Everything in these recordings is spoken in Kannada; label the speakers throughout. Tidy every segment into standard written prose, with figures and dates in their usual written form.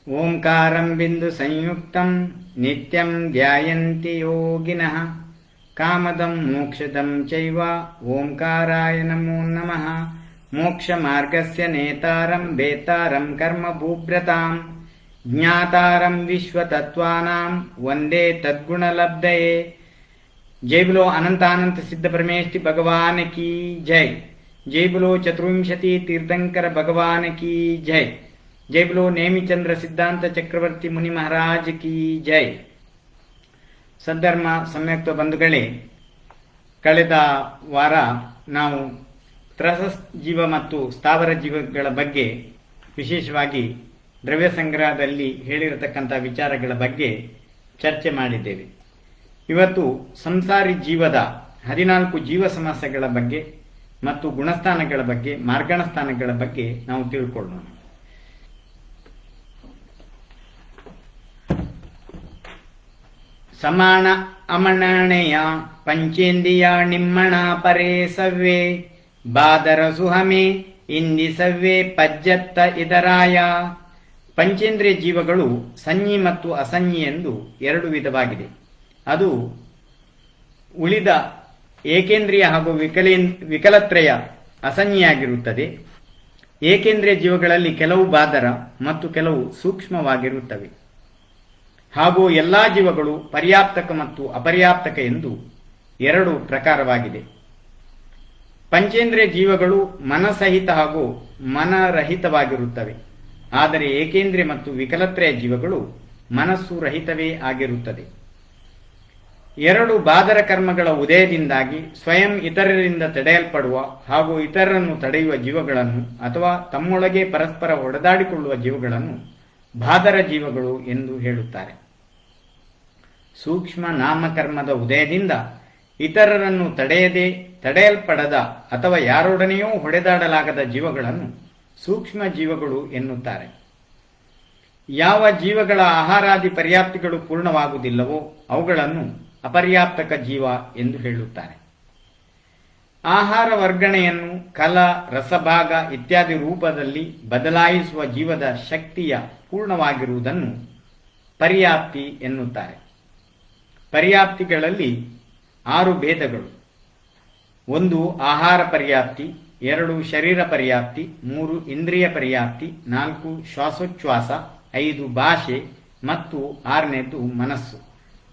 Speaker 1: ಓಂಕಾರಂ ಬಿಂದು ಸಂಯುಕ್ತಂ ನಿತ್ಯಂ ಧ್ಯಾಯಂತಿ ಯೋಗಿನಃ ಕಾಮದಂ ಮೋಕ್ಷದಂ ಚೈವ ಓಂಕಾರಾಯ ನಮೋ ನಮಃ. ಮೋಕ್ಷ ಮಾರ್ಗಸ್ಯ ನೇತಾರಂ ಬೇತಾರಂ ಕರ್ಮ ಭೂಭ್ರತಾಂ ಜ್ಞಾತಾರಂ ವಿಶ್ವತತ್ವಾನಾಂ ವಂದೇ ತದ್ಗುಣಲಬ್ಧಯೇ. जय बोलो अनंतानंत सिद्ध परमेष्टि भगवान की जय. जय बोलो चतुर्विंशति तीर्थंकर भगवान की जय. जय बोलो ನೇಮಿಚಂದ್ರ ಸಿದ್ಧಾಂತ ಚಕ್ರವರ್ತಿ ಮುನಿ ಮಹಾರಾಜ್ की जय. ಸದ್ಧರ್ಮ ಸಂಯುಕ್ತ ಬಂಧುಗಳೇ, ಕಳೆದ ವಾರ ನಾವು ತ್ರಸ ಜೀವ ಮತ್ತು ಸ್ಥಾವರ ಜೀವಗಳ ಬಗ್ಗೆ, ವಿಶೇಷವಾಗಿ ದ್ರವ್ಯ ಸಂಗ್ರಹದಲ್ಲಿ ಹೇಳಿರತಕ್ಕಂಥ ವಿಚಾರಗಳ ಬಗ್ಗೆ ಚರ್ಚೆ ಮಾಡಿದ್ದೇವೆ. ಇವತ್ತು ಸಂಸಾರಿ ಜೀವದ 14 ಜೀವ ಸಮಸ್ಯೆಗಳ ಬಗ್ಗೆ ಮತ್ತು ಗುಣಸ್ಥಾನಗಳ ಬಗ್ಗೆ, ಮಾರ್ಗಣ ಸ್ಥಾನಗಳ ಬಗ್ಗೆ ನಾವು ತಿಳ್ಕೊಳ್ಳೋಣ. ಸಮಾನ ಅಮಣನೆಯ ಪಂಚೇಂದ್ರಿಯ ನಿಮ್ಮಣ ಪರೇ ಸವ್ವೆ ಬಾದರ ಸುಹಮೆ ಇಂದಿ ಸವ್ವೆ ಪಜ್ಜತ್ತ ಇದರಾಯ. ಪಂಚೇಂದ್ರಿಯ ಜೀವಗಳು ಸಂಜ್ಞಿ ಮತ್ತು ಅಸಂಜ್ಞಿ ಎಂದು 2 ವಿಧವಾಗಿದೆ. ಅದು ಉಳಿದ ಏಕೇಂದ್ರಿಯ ಹಾಗೂ ವಿಕಲತ್ರಯ ಅಸಂಜ್ಞೆಯಾಗಿರುತ್ತದೆ. ಏಕೇಂದ್ರಿಯ ಜೀವಗಳಲ್ಲಿ ಕೆಲವು ಬಾದರ ಮತ್ತು ಕೆಲವು ಸೂಕ್ಷ್ಮವಾಗಿರುತ್ತವೆ. ಹಾಗೂ ಎಲ್ಲಾ ಜೀವಗಳು ಪರ್ಯಾಪ್ತಕ ಮತ್ತು ಅಪರ್ಯಾಪ್ತಕ ಎಂದು 2 ಪ್ರಕಾರವಾಗಿದೆ. ಪಂಚೇಂದ್ರಿಯ ಜೀವಗಳು ಮನಸಹಿತ ಹಾಗೂ ಮನರಹಿತವಾಗಿರುತ್ತವೆ. ಆದರೆ ಏಕೇಂದ್ರಿಯ ಮತ್ತು ವಿಕಲತ್ರಯ ಜೀವಗಳು ಮನಸ್ಸು ರಹಿತವೇ ಆಗಿರುತ್ತದೆ. 2 ಬಾದರ ಕರ್ಮಗಳ ಉದಯದಿಂದಾಗಿ ಸ್ವಯಂ ಇತರರಿಂದ ತಡೆಯಲ್ಪಡುವ ಹಾಗೂ ಇತರರನ್ನು ತಡೆಯುವ ಜೀವಗಳನ್ನು ಅಥವಾ ತಮ್ಮೊಳಗೆ ಪರಸ್ಪರ ಹೊಡೆದಾಡಿಕೊಳ್ಳುವ ಜೀವಗಳನ್ನು ಬಾದರ ಜೀವಗಳು ಎಂದು ಹೇಳುತ್ತಾರೆ. ಸೂಕ್ಷ್ಮ ನಾಮಕರ್ಮದ ಉದಯದಿಂದ ಇತರರನ್ನು ತಡೆಯದೆ ತಡೆಯಲ್ಪಡದ ಅಥವಾ ಯಾರೊಡನೆಯೂ ಹೊಡೆದಾಡಲಾಗದ ಜೀವಗಳನ್ನು ಸೂಕ್ಷ್ಮ ಜೀವಗಳು ಎನ್ನುತ್ತಾರೆ. ಯಾವ ಜೀವಗಳ ಆಹಾರಾದಿ ಪರ್ಯಾಪ್ತಿಗಳು ಪೂರ್ಣವಾಗುವುದಿಲ್ಲವೋ ಅವುಗಳನ್ನು ಅಪರ್ಯಾಪ್ತಕ ಜೀವ ಎಂದು ಹೇಳುತ್ತಾರೆ. ಆಹಾರ ವರ್ಗಣೆಯನ್ನು ಕಲ, ರಸಭಾಗ ಇತ್ಯಾದಿ ರೂಪದಲ್ಲಿ ಬದಲಾಯಿಸುವ ಜೀವದ ಶಕ್ತಿಯ ಪೂರ್ಣವಾಗಿರುವುದನ್ನು ಪರ್ಯಾಪ್ತಿ ಎನ್ನುತ್ತಾರೆ. ಪರ್ಯಾಪ್ತಿಗಳಲ್ಲಿ 6 ಭೇದಗಳು. 1 ಆಹಾರ ಪರ್ಯಾಪ್ತಿ, 2 ಶರೀರ ಪರ್ಯಾಪ್ತಿ, 3 ಇಂದ್ರಿಯ ಪರ್ಯಾಪ್ತಿ, 4 ಶ್ವಾಸೋಚ್ಛ್ವಾಸ, 5 ಭಾಷೆ ಮತ್ತು 6ನೇದು ಮನಸ್ಸು.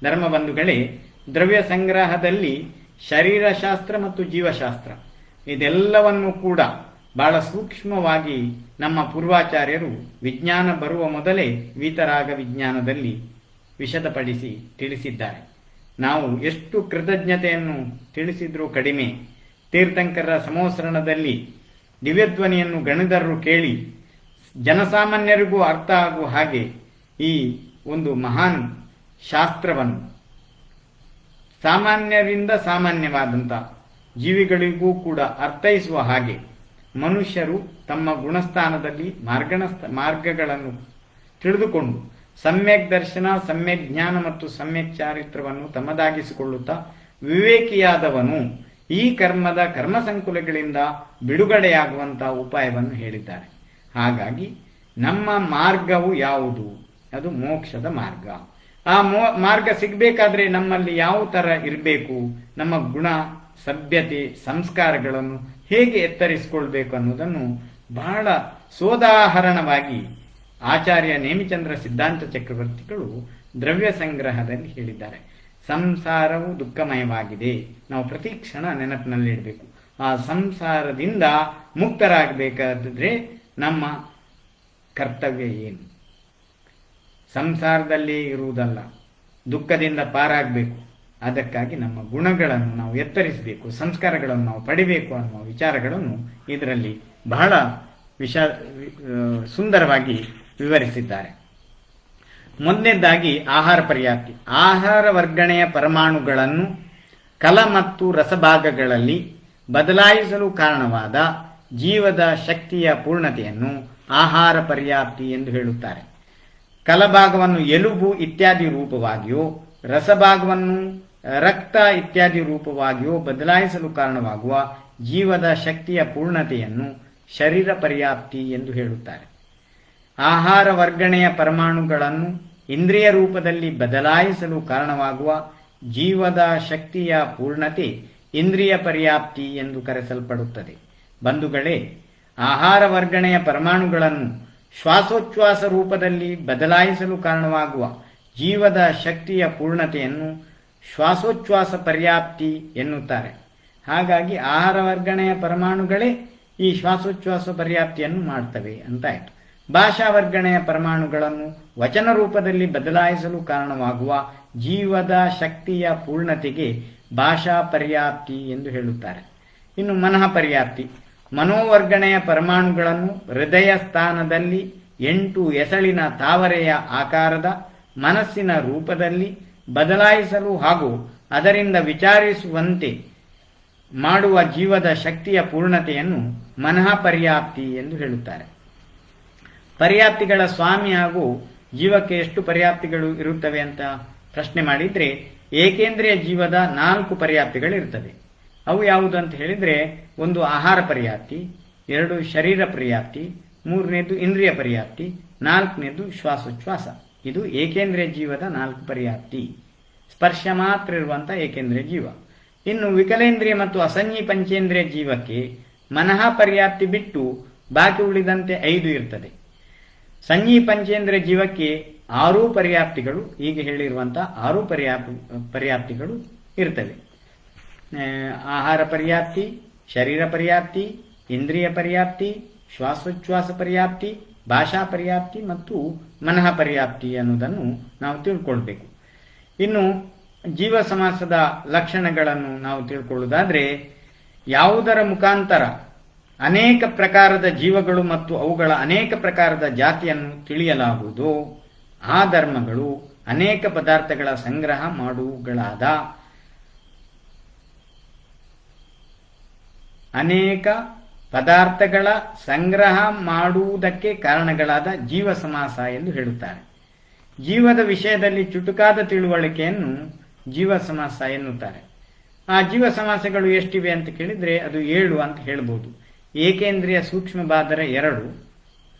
Speaker 1: ಧರ್ಮಬಂಧುಗಳೇ, ದ್ರವ್ಯ ಸಂಗ್ರಹದಲ್ಲಿ ಶರೀರಶಾಸ್ತ್ರ ಮತ್ತು ಜೀವಶಾಸ್ತ್ರ ಇದೆಲ್ಲವನ್ನೂ ಕೂಡ ಬಹಳ ಸೂಕ್ಷ್ಮವಾಗಿ ನಮ್ಮ ಪೂರ್ವಾಚಾರ್ಯರು ವಿಜ್ಞಾನ ಬರುವ ಮೊದಲೇ ವೀತರಾಗ ವಿಜ್ಞಾನದಲ್ಲಿ ವಿಶದಪಡಿಸಿ ತಿಳಿಸಿದ್ದಾರೆ. ನಾವು ಎಷ್ಟು ಕೃತಜ್ಞತೆಯನ್ನು ತಿಳಿಸಿದ್ರೂ ಕಡಿಮೆ. ತೀರ್ಥಂಕರರ ಸಮೋಸರಣದಲ್ಲಿ ದಿವ್ಯಧ್ವನಿಯನ್ನು ಗಣಿಧರರು ಕೇಳಿ ಜನಸಾಮಾನ್ಯರಿಗೂ ಅರ್ಥ ಆಗುವ ಹಾಗೆ ಈ ಒಂದು ಮಹಾನ್ ಶಾಸ್ತ್ರವನ್ನು ಸಾಮಾನ್ಯರಿಂದ ಸಾಮಾನ್ಯವಾದಂಥ ಜೀವಿಗಳಿಗೂ ಕೂಡ ಅರ್ಥೈಸುವ ಹಾಗೆ ಮನುಷ್ಯರು ತಮ್ಮ ಗುಣಸ್ಥಾನದಲ್ಲಿ ಮಾರ್ಗಗಳನ್ನು ತಿಳಿದುಕೊಂಡು ಸಮ್ಯಕ್ ದರ್ಶನ, ಸಮ್ಯಕ್ ಜ್ಞಾನ ಮತ್ತು ಸಮ್ಯಕ್ ಚಾರಿತ್ರವನ್ನು ತಮ್ಮದಾಗಿಸಿಕೊಳ್ಳುತ್ತಾ ವಿವೇಕಿಯಾದವನು ಈ ಕರ್ಮದ ಕರ್ಮಸಂಕುಲಗಳಿಂದ ಬಿಡುಗಡೆಯಾಗುವಂತಹ ಉಪಾಯವನ್ನು ಹೇಳಿದ್ದಾರೆ. ಹಾಗಾಗಿ ನಮ್ಮ ಮಾರ್ಗವು ಯಾವುದು? ಅದು ಮೋಕ್ಷದ ಮಾರ್ಗ. ಆ ಮಾರ್ಗ ಸಿಗಬೇಕಾದ್ರೆ ನಮ್ಮಲ್ಲಿ ಯಾವ ತರ ಇರಬೇಕು, ನಮ್ಮ ಗುಣ, ಸಭ್ಯತೆ, ಸಂಸ್ಕಾರಗಳನ್ನು ಹೇಗೆ ಎತ್ತರಿಸಿಕೊಳ್ಬೇಕು ಅನ್ನೋದನ್ನು ಬಹಳ ಸೋದಾಹರಣವಾಗಿ ಆಚಾರ್ಯ ನೇಮಿಚಂದ್ರ ಸಿದ್ಧಾಂತ ಚಕ್ರವರ್ತಿಗಳು ದ್ರವ್ಯ ಸಂಗ್ರಹದಲ್ಲಿ ಹೇಳಿದ್ದಾರೆ. ಸಂಸಾರವು ದುಃಖಮಯವಾಗಿದೆ. ನಾವು ಪ್ರತಿ ಕ್ಷಣ ನೆನಪಿನಲ್ಲಿಡಬೇಕು. ಆ ಸಂಸಾರದಿಂದ ಮುಕ್ತರಾಗಬೇಕಾದ್ರೆ ನಮ್ಮ ಕರ್ತವ್ಯ ಏನು? ಸಂಸಾರದಲ್ಲಿ ಇರುವುದಲ್ಲ, ದುಃಖದಿಂದ ಪಾರಾಗಬೇಕು. ಅದಕ್ಕಾಗಿ ನಮ್ಮ ಗುಣಗಳನ್ನು ನಾವು ಎತ್ತರಿಸಬೇಕು, ಸಂಸ್ಕಾರಗಳನ್ನು ನಾವು ಪಡಿಬೇಕು ಅನ್ನುವ ವಿಚಾರಗಳನ್ನು ಇದರಲ್ಲಿ ಬಹಳ ಸುಂದರವಾಗಿ ವಿವರಿಸಿದ್ದಾರೆ. ಮೊದಲನೇದಾಗಿ ಆಹಾರ ಪರ್ಯಾಪ್ತಿ. ಆಹಾರ ವರ್ಗಣೆಯ ಪರಮಾಣುಗಳನ್ನು ಕಲ ಮತ್ತು ರಸಭಾಗಗಳಲ್ಲಿ ಬದಲಾಯಿಸಲು ಕಾರಣವಾದ ಜೀವದ ಶಕ್ತಿಯ ಪೂರ್ಣತೆಯನ್ನು ಆಹಾರ ಪರ್ಯಾಪ್ತಿ ಎಂದು ಹೇಳುತ್ತಾರೆ. ಕಲಭಾಗವನ್ನು ಎಲುಬು ಇತ್ಯಾದಿ ರೂಪವಾಗಿಯೋ, ರಸಭಾಗವನ್ನು ರಕ್ತ ಇತ್ಯಾದಿ ರೂಪವಾಗಿಯೋ ಬದಲಾಯಿಸಲು ಕಾರಣವಾಗುವ ಜೀವದ ಶಕ್ತಿಯ ಪೂರ್ಣತೆಯನ್ನು ಶರೀರ ಪರ್ಯಾಪ್ತಿ ಎಂದು ಹೇಳುತ್ತಾರೆ. ಆಹಾರ ವರ್ಗಣೆಯ ಪರಮಾಣುಗಳನ್ನು ಇಂದ್ರಿಯ ರೂಪದಲ್ಲಿ ಬದಲಾಯಿಸಲು ಕಾರಣವಾಗುವ ಜೀವದ ಶಕ್ತಿಯ ಪೂರ್ಣತೆ ಇಂದ್ರಿಯ ಪರ್ಯಾಪ್ತಿ ಎಂದು ಕರೆಸಲ್ಪಡುತ್ತದೆ. ಬಂಧುಗಳೇ, ಆಹಾರ ವರ್ಗಣೆಯ ಪರಮಾಣುಗಳನ್ನು ಶ್ವಾಸೋಚ್ಛ್ವಾಸ ರೂಪದಲ್ಲಿ ಬದಲಾಯಿಸಲು ಕಾರಣವಾಗುವ ಜೀವದ ಶಕ್ತಿಯ ಪೂರ್ಣತೆಯನ್ನು ಶ್ವಾಸೋಚ್ಛ್ವಾಸ ಪರ್ಯಾಪ್ತಿ ಎನ್ನುತ್ತಾರೆ. ಹಾಗಾಗಿ ಆಹಾರ ವರ್ಗಣೆಯ ಪರಮಾಣುಗಳೇ ಈ ಶ್ವಾಸೋಚ್ಛ್ವಾಸ ಪರ್ಯಾಪ್ತಿಯನ್ನು ಮಾಡ್ತವೆ ಅಂತಾಯಿತು. ಭಾಷಾ ವರ್ಗಣೆಯ ಪರಮಾಣುಗಳನ್ನು ವಚನ ರೂಪದಲ್ಲಿ ಬದಲಾಯಿಸಲು ಕಾರಣವಾಗುವ ಜೀವದ ಶಕ್ತಿಯ ಪೂರ್ಣತೆಗೆ ಭಾಷಾ ಪರ್ಯಾಪ್ತಿ ಎಂದು ಹೇಳುತ್ತಾರೆ. ಇನ್ನು ಮನಃ ಪರ್ಯಾಪ್ತಿ, ಮನೋವರ್ಗಣೆಯ ಪರಮಾಣುಗಳನ್ನು ಹೃದಯ ಸ್ಥಾನದಲ್ಲಿ 8 ಎಸಳಿನ ತಾವರೆಯ ಆಕಾರದ ಮನಸ್ಸಿನ ರೂಪದಲ್ಲಿ ಬದಲಾಯಿಸಲು ಹಾಗೂ ಅದರಿಂದ ವಿಚಾರಿಸುವಂತೆ ಮಾಡುವ ಜೀವದ ಶಕ್ತಿಯ ಪೂರ್ಣತೆಯನ್ನು ಮನಃ ಪರ್ಯಾಪ್ತಿ ಎಂದು ಹೇಳುತ್ತಾರೆ. ಪರ್ಯಾಪ್ತಿಗಳ ಸ್ವಾಮಿ ಹಾಗೂ ಜೀವಕ್ಕೆ ಎಷ್ಟು ಪರ್ಯಾಪ್ತಿಗಳು ಇರುತ್ತವೆ ಅಂತ ಪ್ರಶ್ನೆ ಮಾಡಿದ್ರೆ, ಏಕೇಂದ್ರಿಯ ಜೀವದ 4 ಪರ್ಯಾಪ್ತಿಗಳಿರ್ತವೆ. ಅವು ಯಾವುದು ಅಂತ ಹೇಳಿದ್ರೆ, 1 ಆಹಾರ ಪರ್ಯಾಪ್ತಿ, 2 ಶರೀರ ಪರ್ಯಾಪ್ತಿ, 3ನೇದು ಇಂದ್ರಿಯ ಪರ್ಯಾಪ್ತಿ, 4ನೇದು ಶ್ವಾಸೋಚ್ಛ್ವಾಸ. ಇದು ಏಕೇಂದ್ರಿಯ ಜೀವದ 4 ಪರ್ಯಾಪ್ತಿ. ಸ್ಪರ್ಶ ಮಾತ್ರ ಇರುವಂತಹ ಏಕೇಂದ್ರಿಯ ಜೀವ. ಇನ್ನು ವಿಕಲೇಂದ್ರಿಯ ಮತ್ತು ಅಸಂಜ್ಞಿ ಪಂಚೇಂದ್ರಿಯ ಜೀವಕ್ಕೆ ಮನಃ ಪರ್ಯಾಪ್ತಿ ಬಿಟ್ಟು ಬಾಕಿ ಉಳಿದಂತೆ 5 ಇರ್ತದೆ. ಸಂಜ್ಞಿ ಪಂಚೇಂದ್ರಿಯ ಜೀವಕ್ಕೆ 6 ಪರ್ಯಾಪ್ತಿಗಳು, ಈಗ ಹೇಳಿರುವಂತಹ 6 ಪರ್ಯಾಪ್ತಿಗಳು ಇರ್ತವೆ. ಆಹಾರ ಪರ್ಯಾಪ್ತಿ, ಶರೀರ ಪರ್ಯಾಪ್ತಿ, ಇಂದ್ರಿಯ ಪರ್ಯಾಪ್ತಿ, ಶ್ವಾಸೋಚ್ಛ್ವಾಸ ಪರ್ಯಾಪ್ತಿ, ಭಾಷಾ ಪರ್ಯಾಪ್ತಿ ಮತ್ತು ಮನಃ ಪರ್ಯಾಪ್ತಿ ಅನ್ನೋದನ್ನು ನಾವು ತಿಳ್ಕೊಳ್ಬೇಕು. ಇನ್ನು ಜೀವ ಸಮಾಸದ ಲಕ್ಷಣಗಳನ್ನು ನಾವು ತಿಳ್ಕೊಳ್ಳುವುದಾದ್ರೆ, ಯಾವುದರ ಮುಖಾಂತರ ಅನೇಕ ಪ್ರಕಾರದ ಜೀವಗಳು ಮತ್ತು ಅವುಗಳ ಅನೇಕ ಪ್ರಕಾರದ ಜಾತಿಯನ್ನು ತಿಳಿಯಲಾಗುವುದು, ಆ ಧರ್ಮಗಳು ಅನೇಕ ಪದಾರ್ಥಗಳ ಸಂಗ್ರಹ ಮಾಡುವುಗಳಾದ ಅನೇಕ ಪದಾರ್ಥಗಳ ಸಂಗ್ರಹ ಮಾಡುವುದಕ್ಕೆ ಕಾರಣಗಳಾದ ಜೀವ ಸಮಾಸ ಎಂದು ಹೇಳುತ್ತಾರೆ. ಜೀವದ ವಿಷಯದಲ್ಲಿ ಚುಟುಕಾದ ತಿಳುವಳಿಕೆಯನ್ನು ಜೀವ ಸಮಾಸ ಎನ್ನುತ್ತಾರೆ. ಆ ಜೀವ ಸಮಾಸಗಳು ಎಷ್ಟಿವೆ ಅಂತ ಕೇಳಿದ್ರೆ ಅದು 7 ಅಂತ ಹೇಳ್ಬೋದು. ಏಕೇಂದ್ರಿಯ ಸೂಕ್ಷ್ಮ ಬಾದರ 2,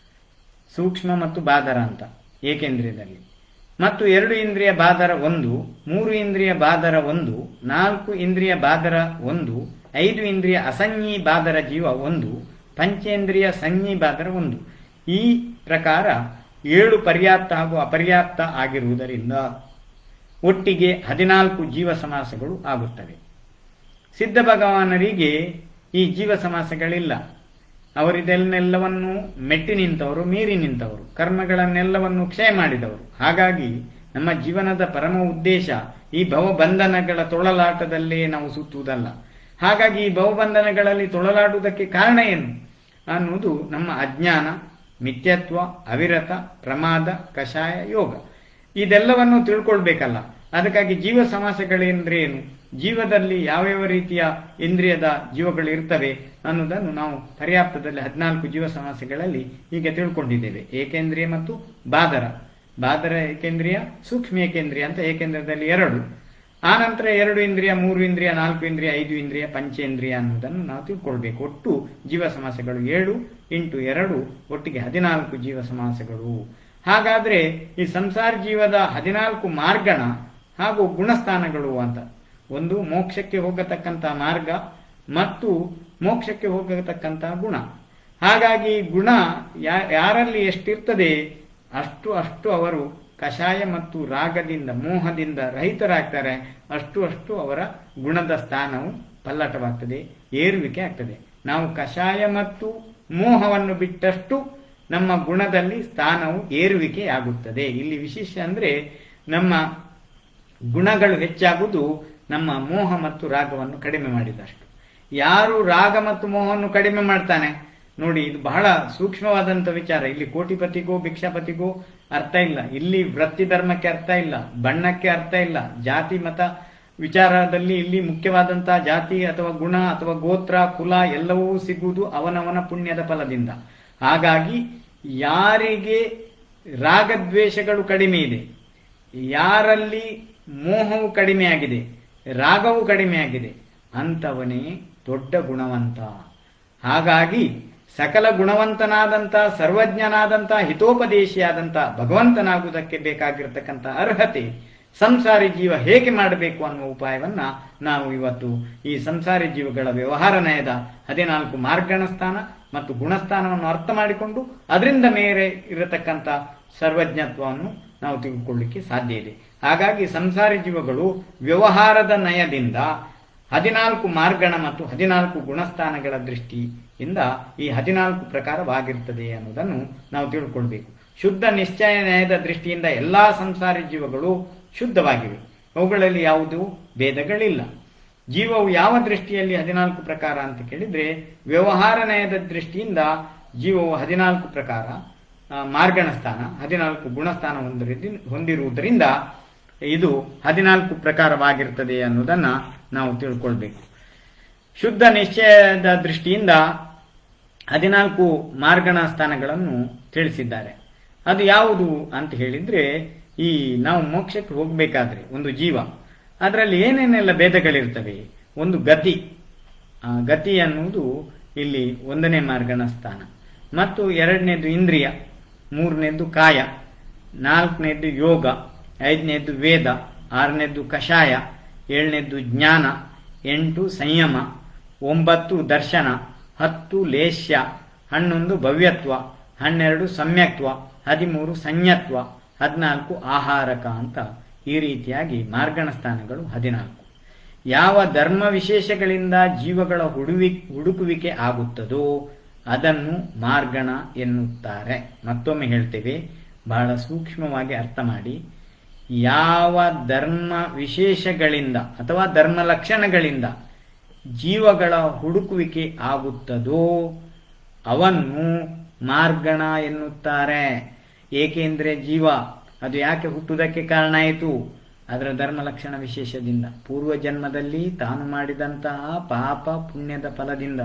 Speaker 1: ಸೂಕ್ಷ್ಮ ಮತ್ತು ಬಾದರ ಅಂತ ಏಕೇಂದ್ರಿಯದಲ್ಲಿ, ಮತ್ತು 2 ಇಂದ್ರಿಯ ಬಾದರ 1, 3 ಇಂದ್ರಿಯ ಬಾದರ 1, 4 ಇಂದ್ರಿಯ ಬಾದರ 1, 5 ಇಂದ್ರಿಯ ಅಸಂಜ್ಞಿ ಬಾದರ ಜೀವ 1, ಪಂಚೇಂದ್ರಿಯ ಸಂಜ್ಞಿ ಬಾದರ 1. ಈ ಪ್ರಕಾರ 7 ಪರ್ಯಾಪ್ತ ಹಾಗೂ ಅಪರ್ಯಾಪ್ತ ಆಗಿರುವುದರಿಂದ ಒಟ್ಟಿಗೆ 14 ಜೀವ ಸಮಾಸಗಳು ಆಗುತ್ತವೆ. ಸಿದ್ಧ ಭಗವಾನರಿಗೆ ಈ ಜೀವ ಸಮಾಸಗಳಿಲ್ಲ. ಅವರಿದೆಲ್ಲವನ್ನು ಮೆಟ್ಟಿ ನಿಂತವರು, ಮೀರಿ ನಿಂತವರು, ಕರ್ಮಗಳನ್ನೆಲ್ಲವನ್ನು ಕ್ಷಯ ಮಾಡಿದವರು. ಹಾಗಾಗಿ ನಮ್ಮ ಜೀವನದ ಪರಮ ಉದ್ದೇಶ ಈ ಭವಬಂಧನಗಳ ತೊಳಲಾಟದಲ್ಲೇ ನಾವು ಸುತ್ತುವುದಲ್ಲ. ಹಾಗಾಗಿ ಈ ಭವಬಂಧನಗಳಲ್ಲಿ ತೊಳಲಾಡುವುದಕ್ಕೆ ಕಾರಣ ಏನು ಅನ್ನುವುದು ನಮ್ಮ ಅಜ್ಞಾನ, ಮಿಥ್ಯತ್ವ, ಅವಿರತ, ಪ್ರಮಾದ, ಕಷಾಯ, ಯೋಗ. ಇದೆಲ್ಲವನ್ನು ತಿಳ್ಕೊಳ್ಬೇಕಲ್ಲ. ಅದಕ್ಕಾಗಿ ಜೀವ ಸಮಾಸಗಳೇಂದ್ರೆ ಏನು, ಜೀವದಲ್ಲಿ ಯಾವ್ಯಾವ ರೀತಿಯ ಇಂದ್ರಿಯದ ಜೀವಗಳು ಇರ್ತವೆ ಅನ್ನೋದನ್ನು ನಾವು ಪರ್ಯಾಪ್ತದಲ್ಲಿ 14 ಜೀವ ಸಮಾಸಗಳಲ್ಲಿ ಹೀಗೆ ತಿಳ್ಕೊಂಡಿದ್ದೇವೆ. ಏಕೇಂದ್ರಿಯ ಮತ್ತು ಬಾದರ. ಬಾದರ ಏಕೇಂದ್ರಿಯ, ಸೂಕ್ಷ್ಮ ಏಕೇಂದ್ರಿಯ ಅಂತ ಏಕೇಂದ್ರದಲ್ಲಿ 2. ಆನಂತರ 2 ಇಂದ್ರಿಯ, 3 ಇಂದ್ರಿಯ, 4 ಇಂದ್ರಿಯ, 5 ಇಂದ್ರಿಯ, ಪಂಚೇಂದ್ರಿಯ ಅನ್ನೋದನ್ನು ನಾವು ತಿಳ್ಕೊಳ್ಬೇಕು. ಒಟ್ಟು ಜೀವ ಸಮಾಸಗಳು 7 × 2 ಒಟ್ಟಿಗೆ 14 ಜೀವ ಸಮಾಸಗಳು. ಹಾಗಾದ್ರೆ ಈ ಸಂಸಾರ ಜೀವದ 14 ಮಾರ್ಗಣ ಹಾಗೂ ಗುಣಸ್ಥಾನಗಳು ಅಂತ, ಒಂದು ಮೋಕ್ಷಕ್ಕೆ ಹೋಗತಕ್ಕಂತಹ ಮಾರ್ಗ ಮತ್ತು ಮೋಕ್ಷಕ್ಕೆ ಹೋಗತಕ್ಕಂತಹ ಗುಣ. ಹಾಗಾಗಿ ಗುಣ ಯಾರಲ್ಲಿ ಎಷ್ಟಿರ್ತದೆ ಅಷ್ಟು ಅವರು ಕಷಾಯ ಮತ್ತು ರಾಗದಿಂದ, ಮೋಹದಿಂದ ರಹಿತರಾಗ್ತಾರೆ. ಅಷ್ಟು ಅವರ ಗುಣದ ಸ್ಥಾನವು ಪಲ್ಲಟವಾಗ್ತದೆ, ಏರುವಿಕೆ ಆಗ್ತದೆ. ನಾವು ಕಷಾಯ ಮತ್ತು ಮೋಹವನ್ನು ಬಿಟ್ಟಷ್ಟು ನಮ್ಮ ಗುಣದಲ್ಲಿ ಸ್ಥಾನವು ಏರುವಿಕೆ ಆಗುತ್ತದೆ. ಇಲ್ಲಿ ವಿಶೇಷ ಅಂದ್ರೆ ನಮ್ಮ ಗುಣಗಳು ಹೆಚ್ಚಾಗುವುದು ನಮ್ಮ ಮೋಹ ಮತ್ತು ರಾಗವನ್ನು ಕಡಿಮೆ ಮಾಡಿದಷ್ಟು. ಯಾರು ರಾಗ ಮತ್ತು ಮೋಹವನ್ನು ಕಡಿಮೆ ಮಾಡ್ತಾನೆ ನೋಡಿ, ಇದು ಬಹಳ ಸೂಕ್ಷ್ಮವಾದಂಥ ವಿಚಾರ. ಇಲ್ಲಿ ಕೋಟಿಪತಿಗೋ ಭಿಕ್ಷಾಪತಿಗೋ ಅರ್ಥ ಇಲ್ಲ, ಇಲ್ಲಿ ವೃತ್ತಿ ಧರ್ಮಕ್ಕೆ ಅರ್ಥ ಇಲ್ಲ, ಬಣ್ಣಕ್ಕೆ ಅರ್ಥ ಇಲ್ಲ, ಜಾತಿ ಮತ ವಿಚಾರದಲ್ಲಿ ಇಲ್ಲಿ ಮುಖ್ಯವಾದಂತಹ ಜಾತಿ ಅಥವಾ ಗುಣ ಅಥವಾ ಗೋತ್ರ ಕುಲ ಎಲ್ಲವೂ ಸಿಗುವುದು ಅವನವನ ಪುಣ್ಯದ ಫಲದಿಂದ. ಹಾಗಾಗಿ ಯಾರಿಗೆ ರಾಗದ್ವೇಷಗಳು ಕಡಿಮೆ ಇದೆ, ಯಾರಲ್ಲಿ ಮೋಹವು ಕಡಿಮೆ ಆಗಿದೆ, ರಾಗವು ಕಡಿಮೆ ಆಗಿದೆ, ಅಂಥವನೇ ದೊಡ್ಡ ಗುಣವಂತ. ಹಾಗಾಗಿ ಸಕಲ ಗುಣವಂತನಾದಂಥ, ಸರ್ವಜ್ಞನಾದಂಥ, ಹಿತೋಪದೇಶಿಯಾದಂಥ ಭಗವಂತನಾಗುವುದಕ್ಕೆ ಬೇಕಾಗಿರತಕ್ಕಂಥ ಅರ್ಹತೆ ಸಂಸಾರಿ ಜೀವ ಹೇಗೆ ಮಾಡಬೇಕು ಅನ್ನುವ ಉಪಾಯವನ್ನ ನಾವು ಇವತ್ತು ಈ ಸಂಸಾರಿ ಜೀವಗಳ ವ್ಯವಹಾರ ನಯದ 14 ಮಾರ್ಗಣ ಸ್ಥಾನ ಮತ್ತು ಗುಣಸ್ಥಾನವನ್ನು ಅರ್ಥ ಮಾಡಿಕೊಂಡು ಅದರಿಂದ ಮೇರೆ ಇರತಕ್ಕಂಥ ಸರ್ವಜ್ಞತ್ವವನ್ನು ನಾವು ತೆಗೆದುಕೊಳ್ಳಿಕ್ಕೆ ಸಾಧ್ಯ ಇದೆ. ಹಾಗಾಗಿ ಸಂಸಾರಿ ಜೀವಗಳು ವ್ಯವಹಾರದ ನಯದಿಂದ 14 ಮಾರ್ಗಣ ಮತ್ತು 14 ಗುಣಸ್ಥಾನಗಳ ದೃಷ್ಟಿಯಿಂದ ಈ 14 ಪ್ರಕಾರವಾಗಿರ್ತದೆ ಅನ್ನೋದನ್ನು ನಾವು ತಿಳ್ಕೊಳ್ಬೇಕು. ಶುದ್ಧ ನಿಶ್ಚಯ ನ್ಯಾಯದ ದೃಷ್ಟಿಯಿಂದ ಎಲ್ಲಾ ಸಂಸಾರಿ ಜೀವಗಳು ಶುದ್ಧವಾಗಿವೆ. ಅವುಗಳಲ್ಲಿ ಯಾವುದೂ ಭೇದಗಳಿಲ್ಲ. ಜೀವವು ಯಾವ ದೃಷ್ಟಿಯಲ್ಲಿ 14 ಪ್ರಕಾರ ಅಂತ ಕೇಳಿದ್ರೆ, ವ್ಯವಹಾರ ನಯದ ದೃಷ್ಟಿಯಿಂದ ಜೀವವು 14 ಪ್ರಕಾರ ಮಾರ್ಗಣ ಸ್ಥಾನ, 14 ಗುಣಸ್ಥಾನ ಹೊಂದಿರುವುದರಿಂದ ಇದು 14 ಪ್ರಕಾರವಾಗಿರ್ತದೆ ಅನ್ನೋದನ್ನ ನಾವು ತಿಳ್ಕೊಳ್ಬೇಕು. ಶುದ್ಧ ನಿಶ್ಚಯದ ದೃಷ್ಟಿಯಿಂದ 14 ಮಾರ್ಗಣ ಸ್ಥಾನಗಳನ್ನು ತಿಳಿಸಿದ್ದಾರೆ. ಅದು ಯಾವುದು ಅಂತ ಹೇಳಿದ್ರೆ, ಈ ನಾವು ಮೋಕ್ಷಕ್ಕೆ ಹೋಗಬೇಕಾದ್ರೆ ಒಂದು ಜೀವ, ಅದರಲ್ಲಿ ಏನೇನೆಲ್ಲ ಭೇದಗಳಿರ್ತವೆ. ಒಂದು ಗತಿ, ಗತಿ ಅನ್ನುವುದು ಇಲ್ಲಿ 1ನೇ ಮಾರ್ಗಣ ಸ್ಥಾನ, ಮತ್ತು 2ನೇದು ಇಂದ್ರಿಯ, 3ನೇದು ಕಾಯ, 4ನೇದು ಯೋಗ, 5ನೇದು ವೇದ, 6ನೇದು ಕಷಾಯ, 7ನೇದು ಜ್ಞಾನ, 8 ಸಂಯಮ, 9 ದರ್ಶನ, 10 ಲೇಷ್ಯ, 11 ಭವ್ಯತ್ವ, 12 ಸಮ್ಯಕ್ತ್ವ, 13 ಸಂಯತ್ವ, 14 ಆಹಾರಕ ಅಂತ ಈ ರೀತಿಯಾಗಿ ಮಾರ್ಗಣ ಸ್ಥಾನಗಳು 14. ಯಾವ ಧರ್ಮ ವಿಶೇಷಗಳಿಂದ ಜೀವಗಳ ಹುಡುಕುವಿಕೆ ಆಗುತ್ತದೋ ಅದನ್ನು ಮಾರ್ಗಣ ಎನ್ನುತ್ತಾರೆ. ಮತ್ತೊಮ್ಮೆ ಹೇಳ್ತೇವೆ, ಬಹಳ ಸೂಕ್ಷ್ಮವಾಗಿ ಅರ್ಥ ಮಾಡಿ. ಯಾವ ಧರ್ಮ ವಿಶೇಷಗಳಿಂದ ಅಥವಾ ಧರ್ಮ ಲಕ್ಷಣಗಳಿಂದ ಜೀವಗಳ ಹುಡುಕುವಿಕೆ ಆಗುತ್ತದೋ ಅವನ್ನು ಮಾರ್ಗಣ ಎನ್ನುತ್ತಾರೆ. ಏಕೆಂದ್ರೆ ಜೀವ ಅದು ಯಾಕೆ ಹುಟ್ಟುವುದಕ್ಕೆ ಕಾರಣ ಆಯಿತು? ಅದರ ಧರ್ಮ ಲಕ್ಷಣ ವಿಶೇಷದಿಂದ, ಪೂರ್ವ ಜನ್ಮದಲ್ಲಿ ತಾನು ಮಾಡಿದಂತಹ ಪಾಪ ಪುಣ್ಯದ ಫಲದಿಂದ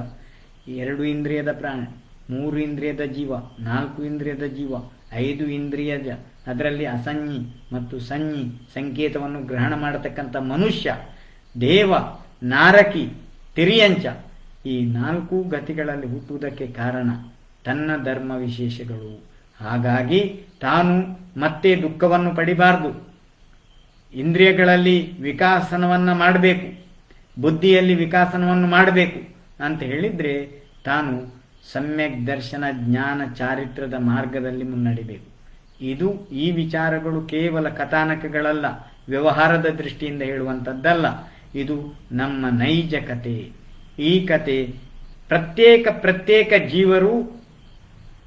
Speaker 1: 2 ಇಂದ್ರಿಯದ ಪ್ರಾಣ, 3 ಇಂದ್ರಿಯದ ಜೀವ, 4 ಇಂದ್ರಿಯದ ಜೀವ, 5 ಇಂದ್ರಿಯದ, ಅದರಲ್ಲಿ ಅಸಂಜ್ಞಿ ಮತ್ತು ಸಂಜ್ಞಿ ಸಂಕೇತವನ್ನು ಗ್ರಹಣ ಮಾಡತಕ್ಕಂಥ ಮನುಷ್ಯ, ದೇವ, ನಾರಕಿ, ತಿರಿಯಂಚ, ಈ 4 ಗತಿಗಳಲ್ಲಿ ಹುಟ್ಟುವುದಕ್ಕೆ ಕಾರಣ ತನ್ನ ಧರ್ಮ ವಿಶೇಷಗಳು. ಹಾಗಾಗಿ ತಾನು ಮತ್ತೆ ದುಃಖವನ್ನು ಪಡಿಬಾರದು, ಇಂದ್ರಿಯಗಳಲ್ಲಿ ವಿಕಾಸನವನ್ನ ಮಾಡಬೇಕು, ಬುದ್ಧಿಯಲ್ಲಿ ವಿಕಾಸನವನ್ನು ಮಾಡಬೇಕು ಅಂತ ಹೇಳಿದ್ರೆ ತಾನು ಸಮ್ಯಕ್ ದರ್ಶನ ಜ್ಞಾನ ಚಾರಿತ್ರದ ಮಾರ್ಗದಲ್ಲಿ ಮುನ್ನಡಿಬೇಕು. ಇದು ಈ ವಿಚಾರಗಳು ಕೇವಲ ಕಥಾನಕಗಳಲ್ಲ, ವ್ಯವಹಾರದ ದೃಷ್ಟಿಯಿಂದ ಹೇಳುವಂಥದ್ದಲ್ಲ. ಇದು ನಮ್ಮ ನೈಜ ಕತೆ. ಈ ಕತೆ ಪ್ರತ್ಯೇಕ ಜೀವರು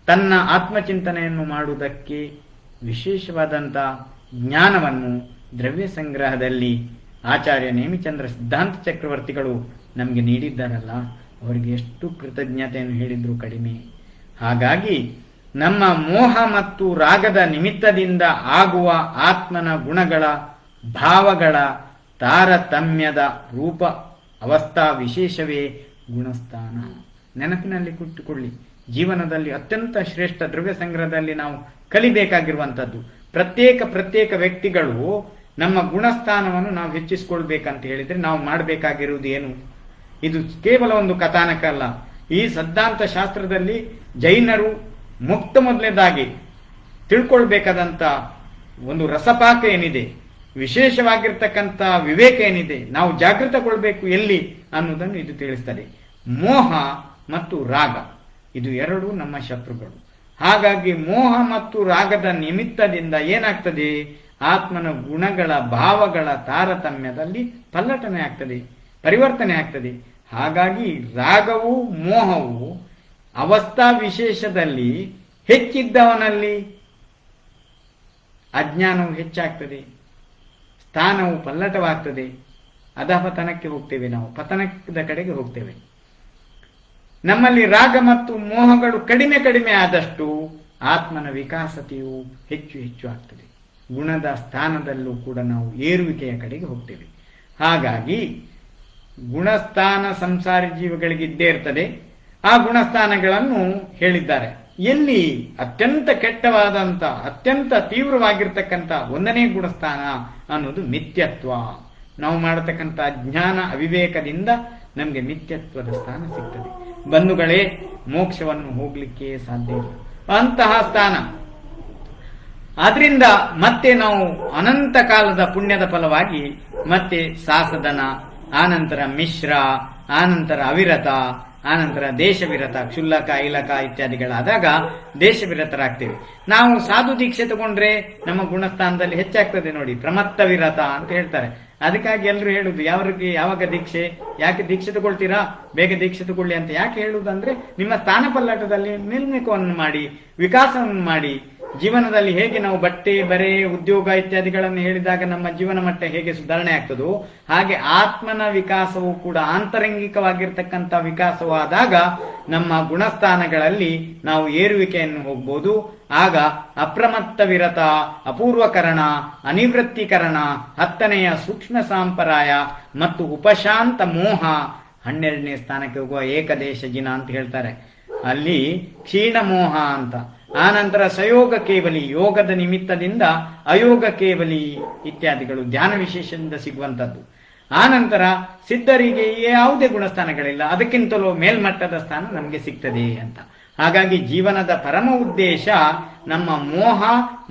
Speaker 1: ತನ್ನ ಆತ್ಮಚಿಂತನೆಯನ್ನು ಮಾಡುವುದಕ್ಕೆ ವಿಶೇಷವಾದಂಥ ಜ್ಞಾನವನ್ನು ದ್ರವ್ಯ ಸಂಗ್ರಹದಲ್ಲಿ ಆಚಾರ್ಯ ನೇಮಿಚಂದ್ರ ಸಿದ್ಧಾಂತ ಚಕ್ರವರ್ತಿಗಳು ನಮಗೆ ನೀಡಿದ್ದಾರಲ್ಲ, ಅವರಿಗೆ ಎಷ್ಟು ಕೃತಜ್ಞತೆಯನ್ನು ಹೇಳಿದ್ರು ಕಡಿಮೆ. ಹಾಗಾಗಿ ನಮ್ಮ ಮೋಹ ಮತ್ತು ರಾಗದ ನಿಮಿತ್ತದಿಂದ ಆಗುವ ಆತ್ಮನ ಗುಣಗಳ ಭಾವಗಳ ತಾರತಮ್ಯದ ರೂಪ ಅವಸ್ಥಾ ವಿಶೇಷವೇ ಗುಣಸ್ಥಾನ. ನೆನಪಿನಲ್ಲಿ ಕುಟ್ಟುಕೊಳ್ಳಿ, ಜೀವನದಲ್ಲಿ ಅತ್ಯಂತ ಶ್ರೇಷ್ಠ ದ್ರವ್ಯ ಸಂಗ್ರಹದಲ್ಲಿ ನಾವು ಕಲಿಬೇಕಾಗಿರುವಂಥದ್ದು, ಪ್ರತ್ಯೇಕ ವ್ಯಕ್ತಿಗಳು ನಮ್ಮ ಗುಣಸ್ಥಾನವನ್ನು ನಾವು ಹೆಚ್ಚಿಸಿಕೊಳ್ಬೇಕಂತ ಹೇಳಿದ್ರೆ ನಾವು ಮಾಡಬೇಕಾಗಿರುವುದು ಏನು? ಇದು ಕೇವಲ ಒಂದು ಕಥಾನಕ ಅಲ್ಲ. ಈ ಸಿದ್ಧಾಂತ ಶಾಸ್ತ್ರದಲ್ಲಿ ಜೈನರು ಮೊದಲನೇದಾಗಿ ತಿಳ್ಕೊಳ್ಬೇಕಾದಂಥ ಒಂದು ರಸಪಾಕ ಏನಿದೆ, ವಿಶೇಷವಾಗಿರ್ತಕ್ಕಂಥ ವಿವೇಕ ಏನಿದೆ, ನಾವು ಜಾಗೃತಗೊಳ್ಬೇಕು ಎಲ್ಲಿ ಅನ್ನೋದನ್ನು ಇದು ತಿಳಿಸ್ತದೆ. ಮೋಹ ಮತ್ತು ರಾಗ ಇದು 2 ನಮ್ಮ ಶತ್ರುಗಳು. ಹಾಗಾಗಿ ಮೋಹ ಮತ್ತು ರಾಗದ ನಿಮಿತ್ತದಿಂದ ಏನಾಗ್ತದೆ? ಆತ್ಮನ ಗುಣಗಳ ಭಾವಗಳ ತಾರತಮ್ಯದಲ್ಲಿ ಪಲ್ಲಟನೆ ಆಗ್ತದೆ, ಪರಿವರ್ತನೆ ಆಗ್ತದೆ. ಹಾಗಾಗಿ ರಾಗವು ಮೋಹವು ಅವಸ್ಥಾ ವಿಶೇಷದಲ್ಲಿ ಹೆಚ್ಚಿದ್ದವನಲ್ಲಿ ಅಜ್ಞಾನವು ಹೆಚ್ಚಾಗ್ತದೆ, ಸ್ಥಾನವು ಪಲ್ಲಟವಾಗ್ತದೆ, ಅಧಪತನಕ್ಕೆ ಹೋಗ್ತೇವೆ, ನಾವು ಪತನದ ಕಡೆಗೆ ಹೋಗ್ತೇವೆ. ನಮ್ಮಲ್ಲಿ ರಾಗ ಮತ್ತು ಮೋಹಗಳು ಕಡಿಮೆ ಆದಷ್ಟು ಆತ್ಮನ ವಿಕಾಸತೆಯು ಹೆಚ್ಚು ಆಗ್ತದೆ. ಗುಣದ ಸ್ಥಾನದಲ್ಲೂ ಕೂಡ ನಾವು ಏರುವಿಕೆಯ ಕಡೆಗೆ ಹೋಗ್ತೇವೆ. ಹಾಗಾಗಿ ಗುಣಸ್ಥಾನ ಸಂಸಾರಿ ಜೀವಗಳಿಗೆ ಇದ್ದೇ ಇರ್ತದೆ. ಆ ಗುಣಸ್ಥಾನಗಳನ್ನು ಹೇಳಿದ್ದಾರೆ. ಎಲ್ಲಿ ಅತ್ಯಂತ ಕೆಟ್ಟವಾದಂಥ ಅತ್ಯಂತ ತೀವ್ರವಾಗಿರ್ತಕ್ಕಂಥ 1ನೇ ಗುಣಸ್ಥಾನ ಅನ್ನೋದು ಮಿಥ್ಯತ್ವ. ನಾವು ಮಾಡತಕ್ಕಂಥ ಜ್ಞಾನ ಅವಿವೇಕದಿಂದ ನಮಗೆ ಮಿಥ್ಯತ್ವದ ಸ್ಥಾನ ಸಿಗ್ತದೆ. ಬಂಧುಗಳೇ, ಮೋಕ್ಷವನ್ನು ಹೋಗ್ಲಿಕ್ಕೆ ಸಾಧ್ಯ ಇಲ್ಲ ಅಂತಹ ಸ್ಥಾನ. ಆದ್ರಿಂದ ಮತ್ತೆ ನಾವು ಅನಂತ ಕಾಲದ ಪುಣ್ಯದ ಫಲವಾಗಿ ಮತ್ತೆ ಸಾಸದನ, ಆನಂತರ ಮಿಶ್ರ, ಆನಂತರ ಅವಿರತ, ಆನಂತರ ದೇಶವಿರತ, ಕ್ಷುಲ್ಲಕ, ಐಲಕ ಇತ್ಯಾದಿಗಳಾದಾಗ ದೇಶವಿರತರಾಗ್ತೇವೆ. ನಾವು ಸಾಧು ದೀಕ್ಷೆ ತಗೊಂಡ್ರೆ ನಮ್ಮ ಗುಣಸ್ಥಾನದಲ್ಲಿ ಹೆಚ್ಚಾಗ್ತದೆ ನೋಡಿ, ಪ್ರಮತ್ತ ವಿರತ ಅಂತ ಹೇಳ್ತಾರೆ. ಅದಕ್ಕಾಗಿ ಎಲ್ಲರೂ ಹೇಳುದು, ಯಾವಾಗ ದೀಕ್ಷೆ, ಯಾಕೆ ದೀಕ್ಷೆ ತಗೊಳ್ತೀರಾ, ಬೇಗ ದೀಕ್ಷೆ ತಗೊಳ್ಳಿ ಅಂತ ಯಾಕೆ ಹೇಳುದು ಅಂದ್ರೆ, ನಿಮ್ಮ ಸ್ಥಾನ ಪಲ್ಲಟದಲ್ಲಿ ನಿರ್ಮಿಕವನ್ನು ಮಾಡಿ, ವಿಕಾಸವನ್ನು ಮಾಡಿ, ಜೀವನದಲ್ಲಿ ಹೇಗೆ ನಾವು ಬಟ್ಟೆ, ಬರೆ, ಉದ್ಯೋಗ ಇತ್ಯಾದಿಗಳನ್ನು ಹೇಳಿದಾಗ ನಮ್ಮ ಜೀವನ ಮಟ್ಟ ಹೇಗೆ ಸುಧಾರಣೆ ಆಗ್ತದೋ ಹಾಗೆ ಆತ್ಮನ ವಿಕಾಸವೂ ಕೂಡ ಆಂತರಂಗಿಕವಾಗಿರ್ತಕ್ಕಂಥ ವಿಕಾಸವಾದಾಗ ನಮ್ಮ ಗುಣಸ್ಥಾನಗಳಲ್ಲಿ ನಾವು ಏರುವಿಕೆಯನ್ನು ಹೋಗ್ಬೋದು. ಆಗ ಅಪ್ರಮತ್ತ ವಿರತ, ಅಪೂರ್ವಕರಣ, ಅನಿವೃತ್ತೀಕರಣ, 10ನೆಯ ಸೂಕ್ಷ್ಮ ಸಾಂಪರಾಯ ಮತ್ತು ಉಪಶಾಂತ ಮೋಹ, 12ನೇ ಸ್ಥಾನಕ್ಕೆ ಹೋಗುವ ಏಕದೇಶ ಜಿನ ಅಂತ ಹೇಳ್ತಾರೆ, ಅಲ್ಲಿ ಕ್ಷೀಣ ಮೋಹ ಅಂತ. ಆನಂತರ ಸಯೋಗ ಕೇವಲಿ, ಯೋಗದ ನಿಮಿತ್ತದಿಂದ ಅಯೋಗ ಕೇವಲಿ ಇತ್ಯಾದಿಗಳು ಧ್ಯಾನ ವಿಶೇಷದಿಂದ ಸಿಗುವಂತದ್ದು. ಆನಂತರ ಸಿದ್ಧರಿಗೆ ಯಾವುದೇ ಗುಣಸ್ಥಾನಗಳಿಲ್ಲ, ಅದಕ್ಕಿಂತಲೂ ಮೇಲ್ಮಟ್ಟದ ಸ್ಥಾನ ನಮಗೆ ಸಿಗ್ತದೆ ಅಂತ. ಹಾಗಾಗಿ ಜೀವನದ ಪರಮ ಉದ್ದೇಶ ನಮ್ಮ ಮೋಹ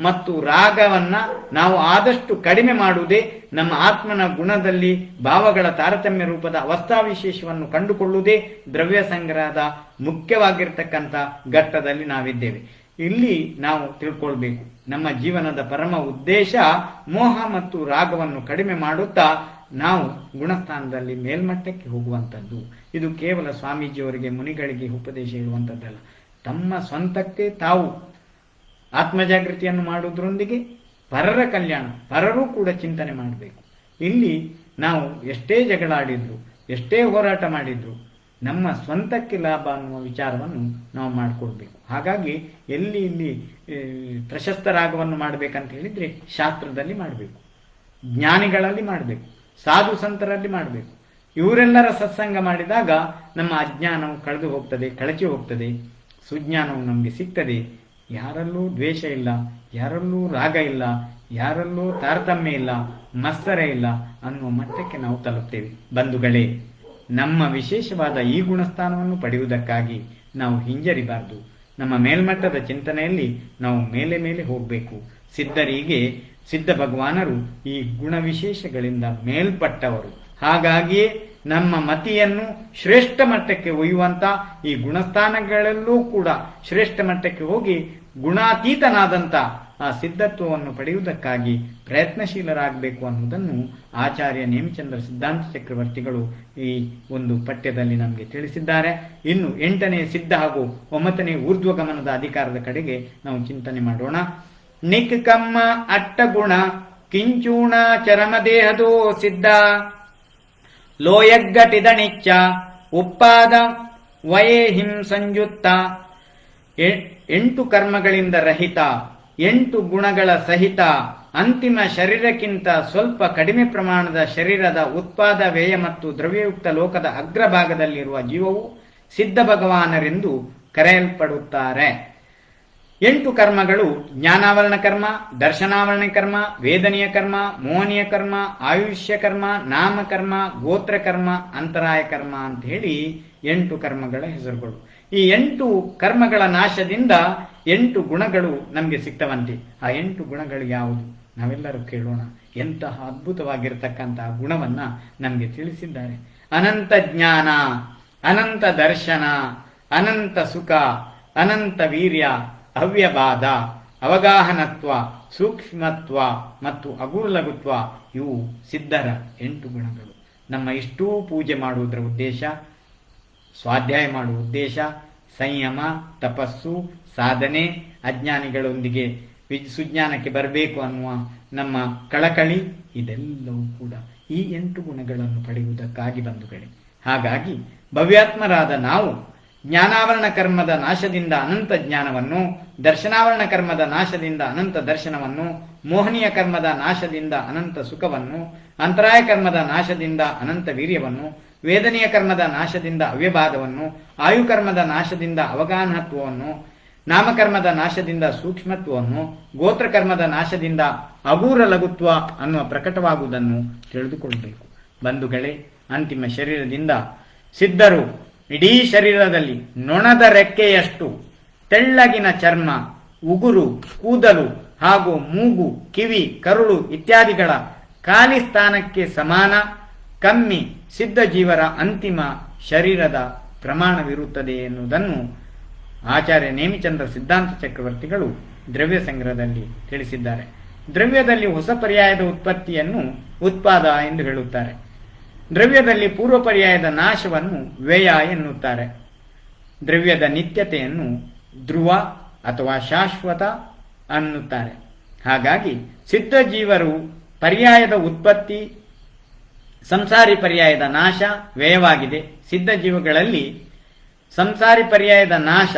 Speaker 1: ಮತ್ತು ರಾಗವನ್ನ ನಾವು ಆದಷ್ಟು ಕಡಿಮೆ ಮಾಡುವುದೇ, ನಮ್ಮ ಆತ್ಮನ ಗುಣದಲ್ಲಿ ಭಾವಗಳ ತಾರತಮ್ಯ ರೂಪದ ಅವಸ್ಥಾ ವಿಶೇಷವನ್ನು ಕಂಡುಕೊಳ್ಳುವುದೇ ದ್ರವ್ಯ ಸಂಗ್ರಹದ ಮುಖ್ಯವಾಗಿರ್ತಕ್ಕಂಥ ಘಟ್ಟದಲ್ಲಿ ನಾವಿದ್ದೇವೆ. ಇಲ್ಲಿ ನಾವು ತಿಳ್ಕೊಳ್ಬೇಕು, ನಮ್ಮ ಜೀವನದ ಪರಮ ಉದ್ದೇಶ ಮೋಹ ಮತ್ತು ರಾಗವನ್ನು ಕಡಿಮೆ ಮಾಡುತ್ತಾ ನಾವು ಗುಣಸ್ಥಾನದಲ್ಲಿ ಮೇಲ್ಮಟ್ಟಕ್ಕೆ ಹೋಗುವಂಥದ್ದು. ಇದು ಕೇವಲ ಸ್ವಾಮೀಜಿಯವರಿಗೆ, ಮುನಿಗಳಿಗೆ ಉಪದೇಶ ಇರುವಂಥದ್ದಲ್ಲ. ತಮ್ಮ ಸ್ವಂತಕ್ಕೆ ತಾವು ಆತ್ಮಜಾಗೃತಿಯನ್ನು ಮಾಡುವುದರೊಂದಿಗೆ ಪರರ ಕಲ್ಯಾಣ, ಪರರೂ ಕೂಡ ಚಿಂತನೆ ಮಾಡಬೇಕು. ಇಲ್ಲಿ ನಾವು ಎಷ್ಟೇ ಜಗಳಾಡಿದ್ರು, ಎಷ್ಟೇ ಹೋರಾಟ ಮಾಡಿದ್ರು, ನಮ್ಮ ಸ್ವಂತಕ್ಕೆ ಲಾಭ ಅನ್ನುವ ವಿಚಾರವನ್ನು ನಾವು ಮಾಡಿಕೊಳ್ಬೇಕು. ಹಾಗಾಗಿ ಇಲ್ಲಿ ಪ್ರಶಸ್ತ ರಾಗವನ್ನು ಮಾಡಬೇಕಂತ ಹೇಳಿದ್ರೆ ಶಾಸ್ತ್ರದಲ್ಲಿ ಮಾಡಬೇಕು, ಜ್ಞಾನಿಗಳಲ್ಲಿ ಮಾಡಬೇಕು, ಸಾಧು ಸಂತರಲ್ಲಿ ಮಾಡಬೇಕು. ಇವರೆಲ್ಲರ ಸತ್ಸಂಗ ಮಾಡಿದಾಗ ನಮ್ಮ ಅಜ್ಞಾನವು ಕಳೆದು ಹೋಗ್ತದೆ, ಕಳಚಿ ಹೋಗ್ತದೆ, ಸುಜ್ಞಾನವು ನಮಗೆ ಸಿಗ್ತದೆ. ಯಾರಲ್ಲೂ ದ್ವೇಷ ಇಲ್ಲ, ಯಾರಲ್ಲೂ ರಾಗ ಇಲ್ಲ, ಯಾರಲ್ಲೂ ತಾರತಮ್ಯ ಇಲ್ಲ, ಮತ್ಸರ ಇಲ್ಲ ಅನ್ನುವ ಮಟ್ಟಕ್ಕೆ ನಾವು ತಲುಪ್ತೇವೆ. ಬಂಧುಗಳೇ, ನಮ್ಮ ವಿಶೇಷವಾದ ಈ ಗುಣಸ್ಥಾನವನ್ನು ಪಡೆಯುವುದಕ್ಕಾಗಿ ನಾವು ಹಿಂಜರಿಬಾರದು. ನಮ್ಮ ಮೇಲ್ಮಟ್ಟದ ಚಿಂತನೆಯಲ್ಲಿ ನಾವು ಮೇಲೆ ಮೇಲೆ ಹೋಗಬೇಕು. ಸಿದ್ಧರಿಗೆ ಸಿದ್ಧ ಭಗವಾನರು ಈ ಗುಣ ವಿಶೇಷಗಳಿಂದ ಮೇಲ್ಪಟ್ಟವರು. ಹಾಗಾಗಿಯೇ ನಮ್ಮ ಮತಿಯನ್ನು ಶ್ರೇಷ್ಠ ಮಟ್ಟಕ್ಕೆ ಒಯ್ಯುವಂತ ಈ ಗುಣಸ್ಥಾನಗಳಲ್ಲೂ ಕೂಡ ಶ್ರೇಷ್ಠ ಮಟ್ಟಕ್ಕೆ ಹೋಗಿ ಗುಣಾತೀತನಾದಂಥ ಆ ಸಿದ್ಧತ್ವವನ್ನು ಪಡೆಯುವುದಕ್ಕಾಗಿ ಪ್ರಯತ್ನಶೀಲರಾಗಬೇಕು ಅನ್ನುವುದನ್ನು ಆಚಾರ್ಯ ನೇಮಿಚಂದ್ರ ಸಿದ್ಧಾಂತ ಚಕ್ರವರ್ತಿಗಳು ಈ ಒಂದು ಪಠ್ಯದಲ್ಲಿ ನಮಗೆ ತಿಳಿಸಿದ್ದಾರೆ. ಇನ್ನು 8ನೇ ಸಿದ್ಧ ಹಾಗೂ 9ನೇ ಊರ್ಧ್ವಗಮನದ ಅಧಿಕಾರದ ಕಡೆಗೆ ನಾವು ಚಿಂತನೆ ಮಾಡೋಣ. ನಿಕ್ಕಮ್ಮ ಅಟ್ಟಗುಣ ಕಿಂಚೂಣ ಚರಮದೇಹದೋ ಸಿದ್ಧ ಲೋಯಗ್ಗಟಿದಣಿಚ್ಚ ಉಪ್ಪಾದ ವಯೇಹಿಂ ಸಂಯುಕ್ತ 8 ಕರ್ಮಗಳಿಂದ ರಹಿತ, 8 ಗುಣಗಳ ಸಹಿತ, ಅಂತಿಮ ಶರೀರಕ್ಕಿಂತ ಸ್ವಲ್ಪ ಕಡಿಮೆ ಪ್ರಮಾಣದ ಶರೀರದ ಉತ್ಪಾದ ವ್ಯಯ ಮತ್ತು ದ್ರವ್ಯಯುಕ್ತ ಲೋಕದ ಅಗ್ರಭಾಗದಲ್ಲಿರುವ ಜೀವವು ಸಿದ್ಧ ಭಗವಾನರೆಂದು ಕರೆಯಲ್ಪಡುತ್ತಾರೆ. 8 ಕರ್ಮಗಳು ಜ್ಞಾನಾವರಣ ಕರ್ಮ, ದರ್ಶನಾವರಣ ಕರ್ಮ, ವೇದನೀಯ ಕರ್ಮ, ಮೋಹನೀಯ ಕರ್ಮ, ಆಯುಷ್ಯ ಕರ್ಮ, ನಾಮಕರ್ಮ, ಗೋತ್ರ ಕರ್ಮ, ಅಂತರಾಯ ಕರ್ಮ ಅಂತ ಹೇಳಿ 8 ಕರ್ಮಗಳ ಹೆಸರುಗಳು. ಈ 8 ಕರ್ಮಗಳ ನಾಶದಿಂದ 8 ಗುಣಗಳು ನಮಗೆ ಸಿಗ್ತವಂತೆ. ಆ 8 ಗುಣಗಳು ಯಾವುದು? ನಾವೆಲ್ಲರೂ ಕೇಳೋಣ. ಎಂತಹ ಅದ್ಭುತವಾಗಿರ್ತಕ್ಕಂತಹ ಗುಣವನ್ನ ನಮಗೆ ತಿಳಿಸಿದ್ದಾರೆ. ಅನಂತ ಜ್ಞಾನ, ಅನಂತ ದರ್ಶನ, ಅನಂತ ಸುಖ, ಅನಂತ ವೀರ್ಯ, ಅವ್ಯಬಾಧ, ಅವಗಾಹನತ್ವ, ಸೂಕ್ಷ್ಮತ್ವ ಮತ್ತು ಅಗುಲಗುತ್ವ, ಇವು ಸಿದ್ಧರ 8 ಗುಣಗಳು. ನಮ್ಮ ಇಷ್ಟೂ ಪೂಜೆ ಮಾಡುವುದರ ಉದ್ದೇಶ, ಸ್ವಾಧ್ಯಾಯ ಮಾಡುವ ಉದ್ದೇಶ, ಸಂಯಮ, ತಪಸ್ಸು, ಸಾಧನೆ, ಅಜ್ಞಾನಿಗಳೊಂದಿಗೆ ಸುಜ್ಞಾನಕ್ಕೆ ಬರಬೇಕು ಅನ್ನುವ ನಮ್ಮ ಕಳಕಳಿ, ಇದೆಲ್ಲವೂ ಕೂಡ ಈ 8 ಗುಣಗಳನ್ನು ಪಡೆಯುವುದಕ್ಕಾಗಿ ಬಂಧುಗಳೇ. ಹಾಗಾಗಿ ಭವ್ಯಾತ್ಮರಾದ ನಾವು ಜ್ಞಾನಾವರಣ ಕರ್ಮದ ನಾಶದಿಂದ ಅನಂತ ಜ್ಞಾನವನ್ನು, ದರ್ಶನಾವರಣ ಕರ್ಮದ ನಾಶದಿಂದ ಅನಂತ ದರ್ಶನವನ್ನು, ಮೋಹನೀಯ ಕರ್ಮದ ನಾಶದಿಂದ ಅನಂತ ಸುಖವನ್ನು, ಅಂತರಾಯ ಕರ್ಮದ ನಾಶದಿಂದ ಅನಂತ ವೀರ್ಯವನ್ನು, ವೇದನೀಯ ಕರ್ಮದ ನಾಶದಿಂದ ಅವ್ಯಬಾಧವನ್ನು, ಆಯುಕರ್ಮದ ನಾಶದಿಂದ ಅವಗಾಹನತ್ವವನ್ನು, ನಾಮಕರ್ಮದ ನಾಶದಿಂದ ಸೂಕ್ಷ್ಮತ್ವವನ್ನು, ಗೋತ್ರಕರ್ಮದ ನಾಶದಿಂದ ಅಗೂರ ಲಘುತ್ವ ಅನ್ನುವ ಪ್ರಕಟವಾಗುವುದನ್ನು ತಿಳಿದುಕೊಳ್ಳಬೇಕು. ಬಂಧುಗಳೇ, ಅಂತಿಮ ಶರೀರದಿಂದ ಸಿದ್ಧರು ಇಡೀ ಶರೀರದಲ್ಲಿ ನೊಣದ ರೆಕ್ಕೆಯಷ್ಟು ತೆಳ್ಳಗಿನ ಚರ್ಮ, ಉಗುರು, ಕೂದಲು ಹಾಗೂ ಮೂಗು, ಕಿವಿ, ಕರುಳು ಇತ್ಯಾದಿಗಳ ಖಾಲಿ ಸ್ಥಾನಕ್ಕೆ ಸಮಾನ ಕಮ್ಮಿ ಸಿದ್ಧ ಜೀವರ ಅಂತಿಮ ಶರೀರದ ಪ್ರಮಾಣವಿರುತ್ತದೆ ಎನ್ನುವುದನ್ನು ಆಚಾರ್ಯ ನೇಮಿಚಂದ್ರ ಸಿದ್ಧಾಂತ ಚಕ್ರವರ್ತಿಗಳು ದ್ರವ್ಯ ಸಂಗ್ರಹದಲ್ಲಿ ತಿಳಿಸಿದ್ದಾರೆ. ದ್ರವ್ಯದಲ್ಲಿ ಹೊಸ ಪರ್ಯಾಯದ ಉತ್ಪತ್ತಿಯನ್ನು ಉತ್ಪಾದ ಎಂದು ಹೇಳುತ್ತಾರೆ. ದ್ರವ್ಯದಲ್ಲಿ ಪೂರ್ವ ಪರ್ಯಾಯದ ನಾಶವನ್ನು ವ್ಯಯ ಎನ್ನುತ್ತಾರೆ. ದ್ರವ್ಯದ ನಿತ್ಯತೆಯನ್ನು ಧ್ರುವ ಅಥವಾ ಶಾಶ್ವತ ಅನ್ನುತ್ತಾರೆ. ಹಾಗಾಗಿ ಸಿದ್ಧ ಜೀವರು ಪರ್ಯಾಯದ ಉತ್ಪತ್ತಿ, ಸಂಸಾರಿ ಪರ್ಯಾಯದ ನಾಶ ವ್ಯಯವಾಗಿದೆ. ಸಿದ್ಧ ಜೀವಗಳಲ್ಲಿ ಸಂಸಾರಿ ಪರ್ಯಾಯದ ನಾಶ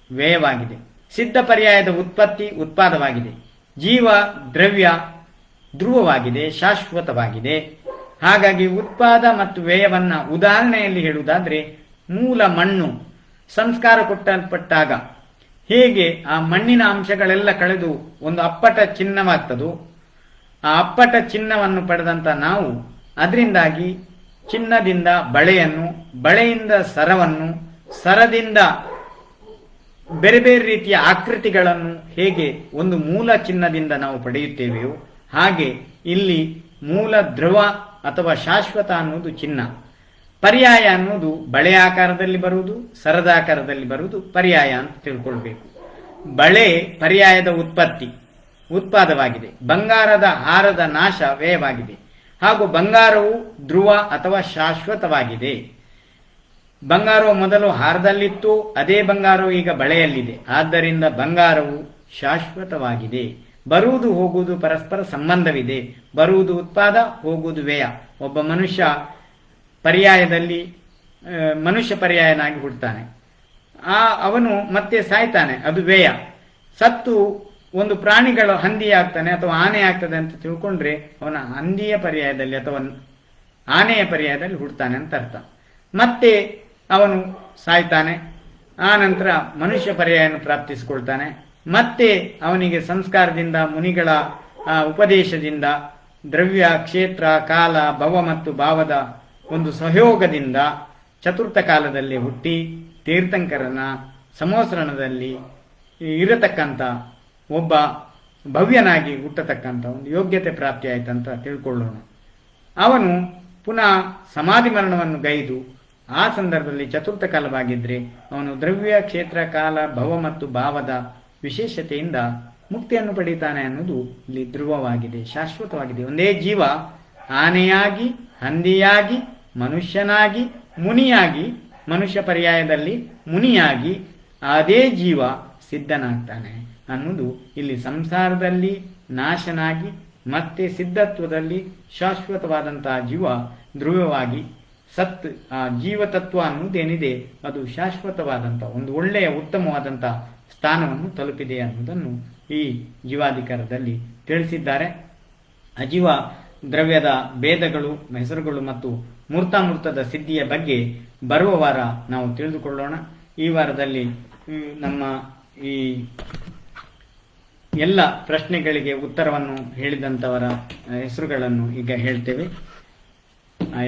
Speaker 1: ವ್ಯಯವಾಗಿದೆ. ಸಿದ್ಧ ಪರ್ಯಾಯದ ಉತ್ಪತ್ತಿ ಉತ್ಪಾದವಾಗಿದೆ. ಜೀವ ದ್ರವ್ಯ ಧ್ರುವವಾಗಿದೆ, ಶಾಶ್ವತವಾಗಿದೆ. ಹಾಗಾಗಿ ಉತ್ಪಾದ ಮತ್ತು ವ್ಯಯವನ್ನ ಉದಾಹರಣೆಯಲ್ಲಿ ಹೇಳುವುದಾದ್ರೆ, ಮೂಲ ಮಣ್ಣು ಸಂಸ್ಕಾರ ಕೊಟ್ಟಲ್ಪಟ್ಟಾಗ ಹೇಗೆ ಆ ಮಣ್ಣಿನ ಅಂಶಗಳೆಲ್ಲ ಕಳೆದು ಒಂದು ಅಪ್ಪಟ ಚಿನ್ನವಾಗ್ತದೋ, ಆ ಅಪ್ಪಟ ಚಿನ್ನವನ್ನು ಪಡೆದಂತ ನಾವು ಅದರಿಂದಾಗಿ ಚಿನ್ನದಿಂದ ಬಳೆಯನ್ನು, ಬಳೆಯಿಂದ ಸರವನ್ನು, ಸರದಿಂದ ಬೇರೆ ಬೇರೆ ರೀತಿಯ ಆಕೃತಿಗಳನ್ನು ಹೇಗೆ ಒಂದು ಮೂಲ ಚಿನ್ನದಿಂದ ನಾವು ಪಡೆಯುತ್ತೇವೆಯೋ ಹಾಗೆ ಇಲ್ಲಿ ಮೂಲ ಧ್ರುವ ಅಥವಾ ಶಾಶ್ವತ ಅನ್ನುವುದು ಚಿನ್ನ, ಪರ್ಯಾಯ ಅನ್ನುವುದು ಬಳೆ ಆಕಾರದಲ್ಲಿ ಬರುವುದು, ಸರದ ಆಕಾರದಲ್ಲಿ ಬರುವುದು ಪರ್ಯಾಯ ಅಂತ ತಿಳ್ಕೊಳ್ಬೇಕು. ಬಳೆ ಪರ್ಯಾಯದ ಉತ್ಪತ್ತಿ ಉತ್ಪಾದವಾಗಿದೆ. ಬಂಗಾರದ ಹಾರದ ನಾಶ ವ್ಯಯವಾಗಿದೆ. ಹಾಗೂ ಬಂಗಾರವು ಧ್ರುವ ಅಥವಾ ಶಾಶ್ವತವಾಗಿದೆ. ಬಂಗಾರವು ಮೊದಲು ಹಾರದಲ್ಲಿತ್ತು, ಅದೇ ಬಂಗಾರವು ಈಗ ಬಳೆಯಲ್ಲಿದೆ. ಆದ್ದರಿಂದ ಬಂಗಾರವು ಶಾಶ್ವತವಾಗಿದೆ. ಬರುವುದು ಹೋಗುವುದು ಪರಸ್ಪರ ಸಂಬಂಧವಿದೆ. ಬರುವುದು ಉತ್ಪಾದ, ಹೋಗುವುದು ವ್ಯಯ. ಒಬ್ಬ ಮನುಷ್ಯ ಪರ್ಯಾಯದಲ್ಲಿ ಮನುಷ್ಯ ಪರ್ಯಾಯನಾಗಿ ಹುಡ್ತಾನೆ, ಅವನು ಮತ್ತೆ ಸಾಯ್ತಾನೆ, ಅದು ವ್ಯಯ. ಸತ್ತು ಒಂದು ಪ್ರಾಣಿಗಳು ಹಂದಿ ಆಗ್ತಾನೆ ಅಥವಾ ಆನೆ ಆಗ್ತದೆ ಅಂತ ತಿಳ್ಕೊಂಡ್ರೆ ಅವನ ಹಂದಿಯ ಪರ್ಯಾಯದಲ್ಲಿ ಅಥವಾ ಆನೆಯ ಪರ್ಯಾಯದಲ್ಲಿ ಹುಡ್ತಾನೆ ಅಂತ ಅರ್ಥ. ಮತ್ತೆ ಅವನು ಸಾಯ್ತಾನೆ, ಆ ನಂತರ ಮನುಷ್ಯ ಪರ್ಯಾಯವನ್ನು ಪ್ರಾಪ್ತಿಸಿಕೊಳ್ತಾನೆ. ಮತ್ತೆ ಅವನಿಗೆ ಸಂಸ್ಕಾರದಿಂದ, ಮುನಿಗಳ ಉಪದೇಶದಿಂದ, ದ್ರವ್ಯ, ಕ್ಷೇತ್ರ, ಕಾಲ, ಭವ ಮತ್ತು ಭಾವದ ಒಂದು ಸಹಯೋಗದಿಂದ ಚತುರ್ಥ ಕಾಲದಲ್ಲಿ ಹುಟ್ಟಿ ತೀರ್ಥಂಕರನ ಸಮೋಸರಣದಲ್ಲಿ ಇರತಕ್ಕಂಥ ಒಬ್ಬ ಭವ್ಯನಾಗಿ ಹುಟ್ಟತಕ್ಕಂಥ ಒಂದು ಯೋಗ್ಯತೆ ಪ್ರಾಪ್ತಿ ಆಯ್ತಂತ ತಿಳ್ಕೊಳ್ಳೋಣ. ಅವನು ಪುನಃ ಸಮಾಧಿ ಮರಣವನ್ನು ಗೈದು ಆ ಸಂದರ್ಭದಲ್ಲಿ ಚತುರ್ಥ ಕಾಲವಾಗಿದ್ರೆ ಅವನು ದ್ರವ್ಯ, ಕ್ಷೇತ್ರ, ಕಾಲ, ಭವ ಮತ್ತು ಭಾವದ ವಿಶೇಷತೆಯಿಂದ ಮುಕ್ತಿಯನ್ನು ಪಡೀತಾನೆ ಅನ್ನೋದು ಇಲ್ಲಿ ಧ್ರುವವಾಗಿದೆ, ಶಾಶ್ವತವಾಗಿದೆ. ಒಂದೇ ಜೀವ ಆನೆಯಾಗಿ, ಹಂದಿಯಾಗಿ, ಮನುಷ್ಯನಾಗಿ, ಮುನಿಯಾಗಿ, ಮನುಷ್ಯ ಪರ್ಯಾಯದಲ್ಲಿ ಮುನಿಯಾಗಿ ಅದೇ ಜೀವ ಸಿದ್ಧನಾಗ್ತಾನೆ ಅನ್ನೋದು ಇಲ್ಲಿ ಸಂಸಾರದಲ್ಲಿ ನಾಶನಾಗಿ ಮತ್ತೆ ಸಿದ್ಧತ್ವದಲ್ಲಿ ಶಾಶ್ವತವಾದಂತಹ ಜೀವ ಧ್ರುವವಾಗಿ ಆ ಜೀವತತ್ವ ಅನ್ನೋದೇನಿದೆ ಅದು ಶಾಶ್ವತವಾದಂಥ ಒಂದು ಒಳ್ಳೆಯ ಉತ್ತಮವಾದಂಥ ಸ್ಥಾನವನ್ನು ತಲುಪಿದೆ ಅನ್ನೋದನ್ನು ಈ ಜೀವಾಧಿಕಾರದಲ್ಲಿ ತಿಳಿಸಿದ್ದಾರೆ. ಅಜೀವ ದ್ರವ್ಯದ ಭೇದಗಳು, ಹೆಸರುಗಳು ಮತ್ತು ಮೂರ್ತಾಮೂರ್ತದ ಸಿದ್ಧಿಯ ಬಗ್ಗೆ ಬರುವ ವಾರ ನಾವು ತಿಳಿದುಕೊಳ್ಳೋಣ. ಈ ವಾರದಲ್ಲಿ ನಮ್ಮ ಈ ಎಲ್ಲ ಪ್ರಶ್ನೆಗಳಿಗೆ ಉತ್ತರವನ್ನು ಹೇಳಿದಂಥವರ ಹೆಸರುಗಳನ್ನು ಈಗ ಹೇಳ್ತೇವೆ.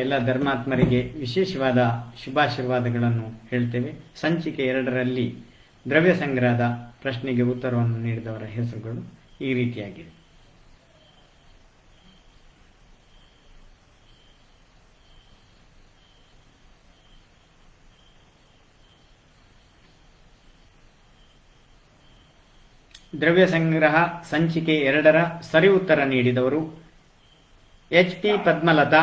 Speaker 1: ಎಲ್ಲ ಧರ್ಮಾತ್ಮರಿಗೆ ವಿಶೇಷವಾದ ಶುಭಾಶೀರ್ವಾದಗಳನ್ನು ಹೇಳ್ತೇವೆ. ಸಂಚಿಕೆ 2ರಲ್ಲಿ ದ್ರವ್ಯ ಸಂಗ್ರಹದ ಪ್ರಶ್ನೆಗೆ ಉತ್ತರವನ್ನು ನೀಡಿದವರ ಹೆಸರುಗಳು ಈ ರೀತಿಯಾಗಿದೆ. ದ್ರವ್ಯ ಸಂಗ್ರಹ ಸಂಚಿಕೆ 2ರ ಸರಿ ಉತ್ತರ ನೀಡಿದವರು HP ಪದ್ಮಲತಾ,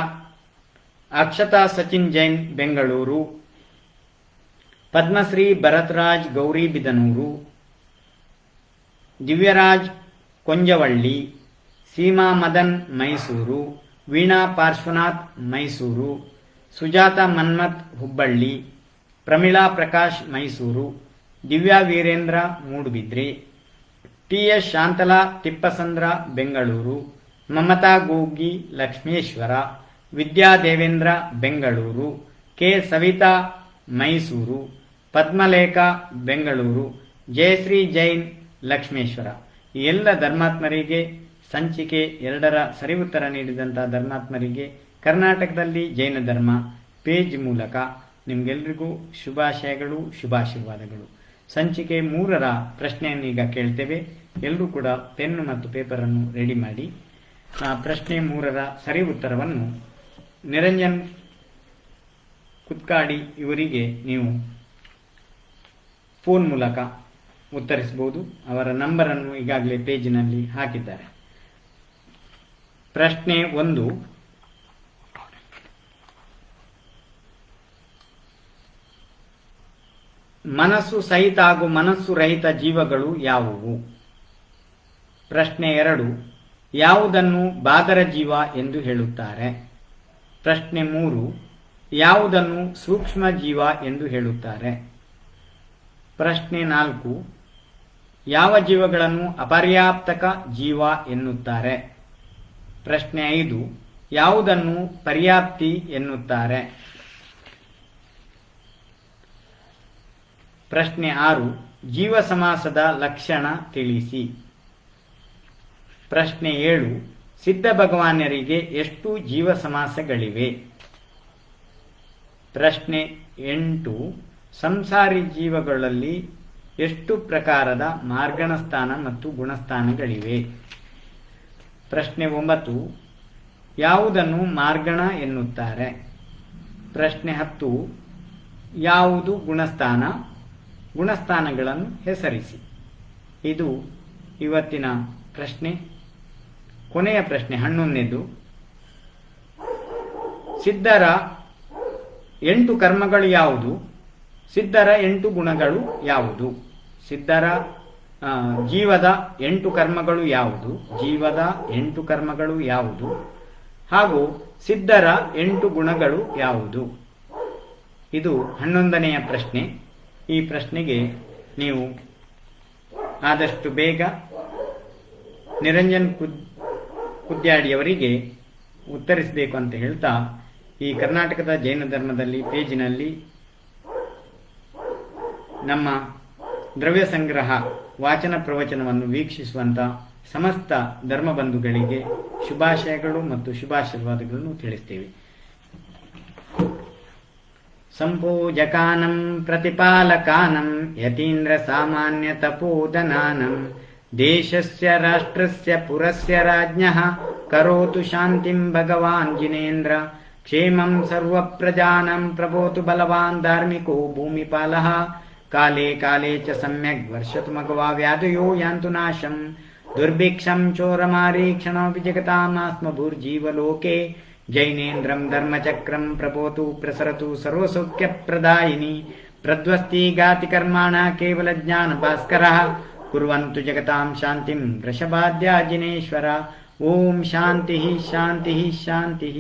Speaker 1: ಅಕ್ಷತಾ ಸಚಿನ್ ಜೈನ್ ಬೆಂಗಳೂರು, ಪದ್ಮಶ್ರೀ ಭರತ್ರಾಜ್ ಗೌರಿಬಿದನೂರು, ದಿವ್ಯರಾಜ್ ಕೊಂಜವಳ್ಳಿ, ಸೀಮಾ ಮದನ್ ಮೈಸೂರು, ವೀಣಾ ಪಾರ್ಶ್ವನಾಥ್ ಮೈಸೂರು, ಸುಜಾತ ಮನ್ಮಥ್ ಹುಬ್ಬಳ್ಳಿ, ಪ್ರಮೀಳಾ ಪ್ರಕಾಶ್ ಮೈಸೂರು, ದಿವ್ಯಾ ವೀರೇಂದ್ರ ಮೂಡುಬಿದ್ರೆ, TS ಶಾಂತಲಾ ತಿಪ್ಪಸಂದ್ರ ಬೆಂಗಳೂರು, ಮಮತಾ ಗೋಗಿ ಲಕ್ಷ್ಮೇಶ್ವರ, ವಿದ್ಯಾ ದೇವೇಂದ್ರ ಬೆಂಗಳೂರು, K ಸವಿತಾ ಮೈಸೂರು, ಪದ್ಮಲೇಖ ಬೆಂಗಳೂರು, ಜಯಶ್ರೀ ಜೈನ್ ಲಕ್ಷ್ಮೇಶ್ವರ. ಈ ಎಲ್ಲ ಧರ್ಮಾತ್ಮರಿಗೆ, ಸಂಚಿಕೆ 2ರ ಸರಿ ಉತ್ತರ ನೀಡಿದಂತಹ ಧರ್ಮಾತ್ಮರಿಗೆ ಕರ್ನಾಟಕದಲ್ಲಿ ಜೈನ ಧರ್ಮ ಪೇಜ್ ಮೂಲಕ ನಿಮಗೆಲ್ರಿಗೂ ಶುಭಾಶಯಗಳು, ಶುಭಾಶೀರ್ವಾದಗಳು. ಸಂಚಿಕೆ 3ರ ಪ್ರಶ್ನೆಯನ್ನು ಈಗ ಕೇಳ್ತೇವೆ. ಎಲ್ಲರೂ ಕೂಡ ಪೆನ್ನು ಮತ್ತು ಪೇಪರನ್ನು ರೆಡಿ ಮಾಡಿ. ಪ್ರಶ್ನೆ 3ರ ಸರಿ ಉತ್ತರವನ್ನು ನಿರಂಜನ್ ಕುತ್ಕಾಡಿ ಇವರಿಗೆ ನೀವು ಫೋನ್ ಮೂಲಕ ಉತ್ತರಿಸಬಹುದು. ಅವರ ನಂಬರನ್ನು ಈಗಾಗಲೇ ಪೇಜಿನಲ್ಲಿ ಹಾಕಿದ್ದಾರೆ. ಪ್ರಶ್ನೆ 1, ಮನಸ್ಸು ಸಹಿತ ಹಾಗೂ ಮನಸ್ಸು ರಹಿತ ಜೀವಗಳು ಯಾವುವು? ಪ್ರಶ್ನೆ 2, ಯಾವುದನ್ನು ಬಾದರ ಜೀವ ಎಂದು ಹೇಳುತ್ತಾರೆ? ಪ್ರಶ್ನೆ 3, ಯಾವುದನ್ನು ಸೂಕ್ಷ್ಮ ಜೀವ ಎಂದು ಹೇಳುತ್ತಾರೆ? ಪ್ರಶ್ನೆ 4, ಯಾವ ಜೀವಗಳನ್ನು ಅಪರ್ಯಾಪ್ತಕ ಜೀವ ಎನ್ನುತ್ತಾರೆ? ಪ್ರಶ್ನೆ 5, ಯಾವುದನ್ನು ಪರ್ಯಾಪ್ತಿ ಎನ್ನುತ್ತಾರೆ? ಪ್ರಶ್ನೆ 6, ಜೀವ ಸಮಾಸದ ಲಕ್ಷಣ ತಿಳಿಸಿ. ಪ್ರಶ್ನೆ 7, ಸಿದ್ಧ ಭಗವಾನ್ಯರಿಗೆ ಎಷ್ಟು ಜೀವ ಸಮಾಸಗಳಿವೆ? ಪ್ರಶ್ನೆ 8, ಸಂಸಾರಿ ಜೀವಗಳಲ್ಲಿ ಎಷ್ಟು ಪ್ರಕಾರದ ಮಾರ್ಗಣ ಸ್ಥಾನ ಮತ್ತು ಗುಣಸ್ಥಾನಗಳಿವೆ? ಪ್ರಶ್ನೆ 9, ಯಾವುದನ್ನು ಮಾರ್ಗಣ ಎನ್ನುತ್ತಾರೆ? ಪ್ರಶ್ನೆ 10, ಯಾವುದು ಗುಣಸ್ಥಾನ? ಗುಣಸ್ಥಾನಗಳನ್ನು ಹೆಸರಿಸಿ. ಇದು ಇವತ್ತಿನ ಪ್ರಶ್ನೆ. ಕೊನೆಯ ಪ್ರಶ್ನೆ 11ನೇದು, ಸಿದ್ಧರ 8 ಕರ್ಮಗಳು ಯಾವುದು? ಸಿದ್ಧರ 8 ಗುಣಗಳು ಯಾವುದು? ಸಿದ್ಧರ ಜೀವದ 8 ಕರ್ಮಗಳು ಯಾವುದು? ಜೀವದ 8 ಕರ್ಮಗಳು ಯಾವುದು? ಹಾಗೂ ಸಿದ್ಧರ 8 ಗುಣಗಳು ಯಾವುದು? ಇದು 11ನೆಯ ಪ್ರಶ್ನೆ. ಈ ಪ್ರಶ್ನೆಗೆ ನೀವು ಆದಷ್ಟು ಬೇಗ ನಿರಂಜನ್ ಕುದ್ಯಾಡಿಯವರಿಗೆ ಉತ್ತರಿಸಬೇಕು ಅಂತ ಹೇಳ್ತಾ, ಈ ಕರ್ನಾಟಕದ ಜೈನ ಧರ್ಮದಲ್ಲಿ ಪೇಜಿನಲ್ಲಿ ನಮ್ಮ ದ್ರವ್ಯ ಸಂಗ್ರಹ ವಾಚನ ಪ್ರವಚನವನ್ನು ವೀಕ್ಷಿಸುವಂತ ಸಮಸ್ತ ಧರ್ಮಬಂಧುಗಳಿಗೆ ಶುಭಾಶಯಗಳು ಮತ್ತು ಶುಭಾಶೀರ್ವಾದಗಳನ್ನು ತಿಳಿಸ್ತೇವೆ. ಸಂಪೂಜಕಾನಂ ಪ್ರತಿಪಾಲಕಾನಂ ಯತೀಂದ್ರ ಸಾಮಾನ್ಯ ತಪೋದನಾನಂ ದೇಶಸ್ಯ ರಾಷ್ಟ್ರಸ್ಯ ಪುರಸ್ಯ ರಾಜ್ಞಃ ಕರೋತು ಶಾಂತಿಂ ಭಗವಾನ್ ಜಿನೇಂದ್ರ ಕ್ಷೇಮಂ ಸರ್ವ ಪ್ರಜಾನಾಂ ಪ್ರಭೋತು ಬಲವಾನ್ ಧಾರ್ಮಿಕೋ ಭೂಮಿಪಾಲಃ ಕಾಲೇ ಕಾಲೇ ಚ ಸಮ್ಯಗ್ ವರ್ಷತು ಮಘವಾ ವ್ಯಾಧಯೋ ಯಾಂತು ನಾಶಂ ದುರ್ಭಿಕ್ಷಂ ಚೋರಮಾರೀಕ್ಷಣಮಪಿ ಜಗತಾಮಾಸ್ಮ ಭೂರ್ಜೀವಲೋಕೆ ಜೈನೇಂದ್ರಂ ಧರ್ಮಚಕ್ರಂ ಪ್ರಭೋತು ಪ್ರಸರತು ಸರ್ವಸೌಖ್ಯಪ್ರದಾಯಿನಿ ಪ್ರಧ್ವಸ್ತಿ ಗಾತಿ ಕರ್ಮಾಣ ಕೇವಲ ಜ್ಞಾನ ಭಾಸ್ಕರಃ ಕುರ್ವಂತು ಜಗತಾಂ ಶಾಂತಿಂ ವೃಷಭಾದ್ಯ ಜಿನೇಶ್ವರ. ಓಂ ಶಾಂತಿ ಶಾಂತಿ ಶಾಂತಿ.